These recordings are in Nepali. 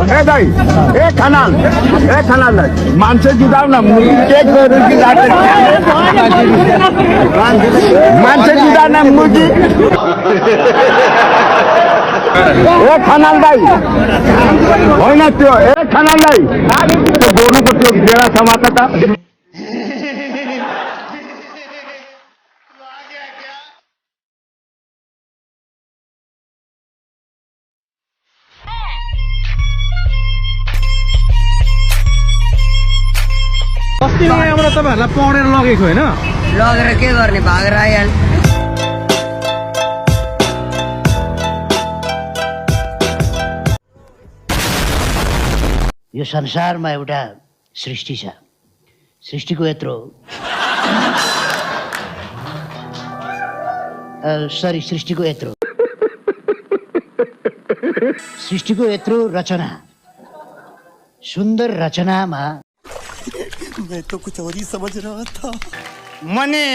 ए दाइ ए खनाल मान्छे जुदाउ न केक रुचि जाने मान्छे जुदा न मुजी ए खनाल दाइ होइन त्यो ए खनाल दाइ त्यो बोल्नुको त्यो बेला समाता त अस्ति यहाँबाट तपाईँहरूलाई पढेर लगेको होइन लगेर के गर्ने भागेर आइहाल्छ यो संसारमा एउटा सृष्टि छ सृष्टिको यत्रो सृष्टिको यत्रो रचना सुन्दर रचनामा मैं तो कुछ और ही समझ रहा था मने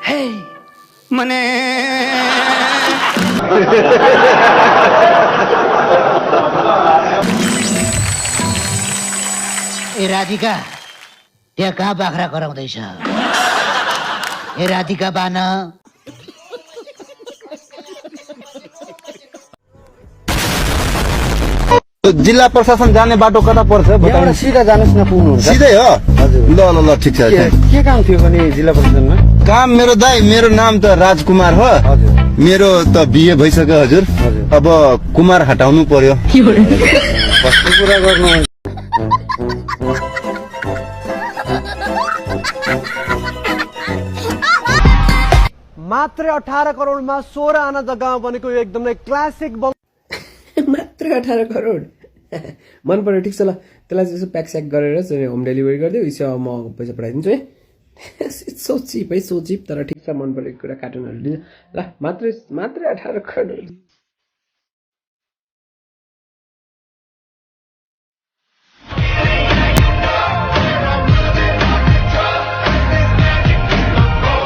हे मने ए राधिका त्यहाँ कहाँ बाख्रा कराउँदैछ ए राधिका बान जिल्ला प्रशासन जाने बाटो कता पर्छ यहाँबाट सिधा जानुहोस् न पुग्नुहुन्छ सिधै हो ल ल ल ठिक छ के काम थियो भने जिल्ला प्रशासनमा काम मेरो दाइ मेरो नाम त राजकुमार हो मेरो त बिए भइसक्यो हजुर अब कुमार हटाउनु पर्यो कस्तो कुरा गर्नु मात्र 18 करोडमा 16 आना जग्गामा बनेको यो एकदमै क्लासिक मात्र 18 करोड मन पर्यो ठिक छ ल त्यसलाई चाहिँ प्याक स्याक गरेर चाहिँ होम डेलिभरी गरिदियो यसो म पैसा पठाइदिन्छु है सो चिप है सो चिप तर ठिक छ मन परेको कुरा कार्टुनहरू दिन्छ ल मात्र 18 करोड